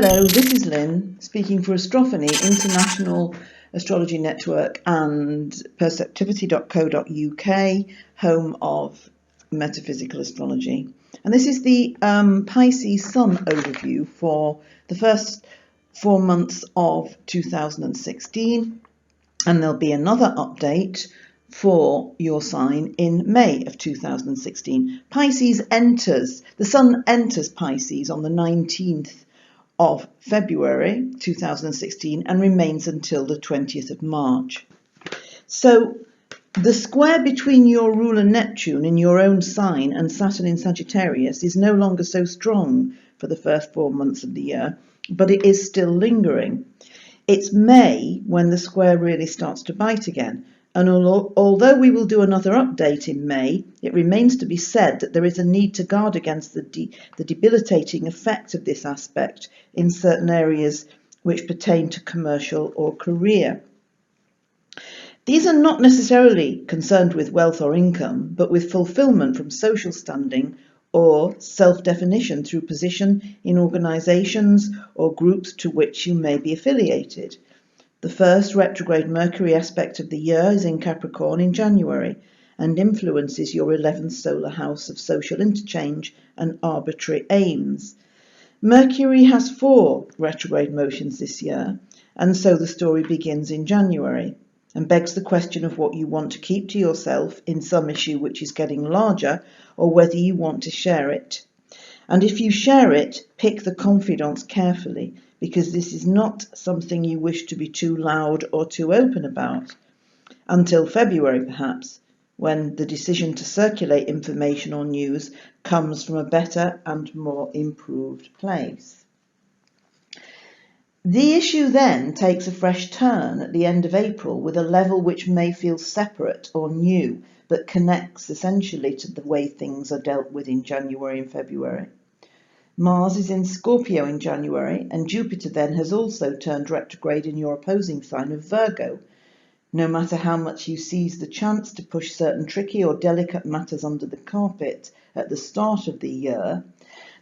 Hello, this is Lynn speaking for Astrophony, International Astrology Network and perceptivity.co.uk, home of metaphysical astrology. And this is the Pisces Sun overview for the first 4 months of 2016. And there'll be another update for your sign in May of 2016. The Sun enters Pisces on the 19th of February 2016 and remains until the 20th of March. So the square between your ruler Neptune in your own sign and Saturn in Sagittarius is no longer so strong for the first 4 months of the year, but it is still lingering. It's May when the square really starts to bite again. And although we will do another update in May, it remains to be said that there is a need to guard against the debilitating effect of this aspect in certain areas which pertain to commercial or career. These are not necessarily concerned with wealth or income, but with fulfillment from social standing or self-definition through position in organisations or groups to which you may be affiliated. The first retrograde Mercury aspect of the year is in Capricorn in January and influences your 11th solar house of social interchange and arbitrary aims. Mercury has 4 retrograde motions this year, and so the story begins in January and begs the question of what you want to keep to yourself in some issue which is getting larger, or whether you want to share it. And if you share it, pick the confidants carefully, because this is not something you wish to be too loud or too open about. Until February, perhaps, when the decision to circulate information or news comes from a better and more improved place. The issue then takes a fresh turn at the end of April with a level which may feel separate or new, but connects essentially to the way things are dealt with in January and February. Mars is in Scorpio in January, and Jupiter then has also turned retrograde in your opposing sign of Virgo. No matter how much you seize the chance to push certain tricky or delicate matters under the carpet at the start of the year,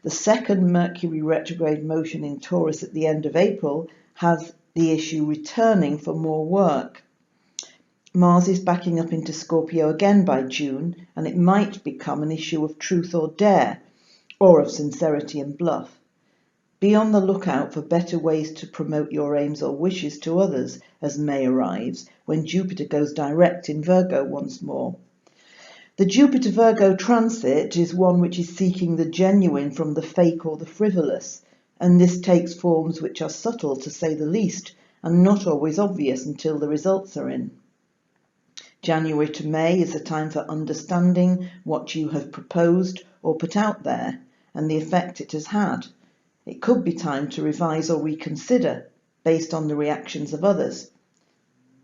the second Mercury retrograde motion in Taurus at the end of April has the issue returning for more work. Mars is backing up into Scorpio again by June, and it might become an issue of truth or dare, or of sincerity and bluff. Be on the lookout for better ways to promote your aims or wishes to others as May arrives, when Jupiter goes direct in Virgo once more. The Jupiter-Virgo transit is one which is seeking the genuine from the fake or the frivolous, and this takes forms which are subtle, to say the least, and not always obvious until the results are in. January to May is a time for understanding what you have proposed or put out there, and the effect it has had. It could be time to revise or reconsider based on the reactions of others,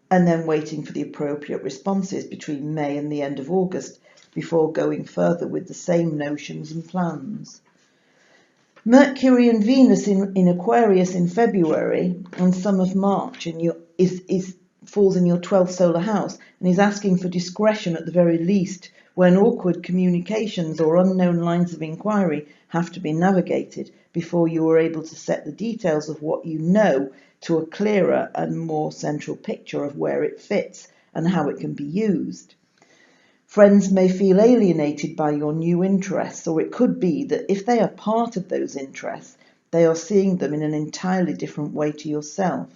and then waiting for the appropriate responses between May and the end of August before going further with the same notions and plans. Mercury and Venus in Aquarius in February and some of March falls in your 12th solar house, and is asking for discretion at the very least when awkward communications or unknown lines of inquiry have to be navigated before you are able to set the details of what you know to a clearer and more central picture of where it fits and how it can be used. Friends may feel alienated by your new interests, or it could be that if they are part of those interests, they are seeing them in an entirely different way to yourself.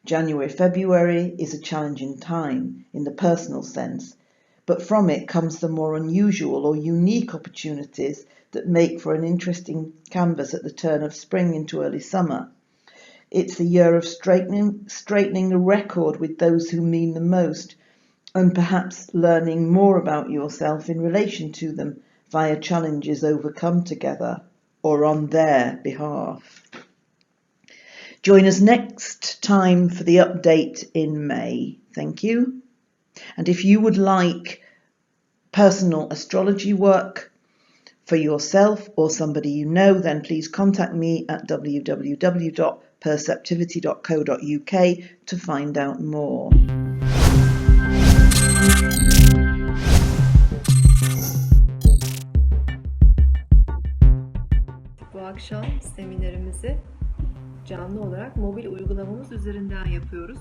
January, February is a challenging time in the personal sense, but from it comes the more unusual or unique opportunities that make for an interesting canvas at the turn of spring into early summer. It's a year of straightening the record with those who mean the most, and perhaps learning more about yourself in relation to them via challenges overcome together or on their behalf. Join us next time for the update in May. Thank you. And if you would like personal astrology work for yourself or somebody you know, then please contact me at www.perceptivity.co.uk to find out more. Bu akşam seminerimizi canlı olarak mobil uygulamamız üzerinden yapıyoruz.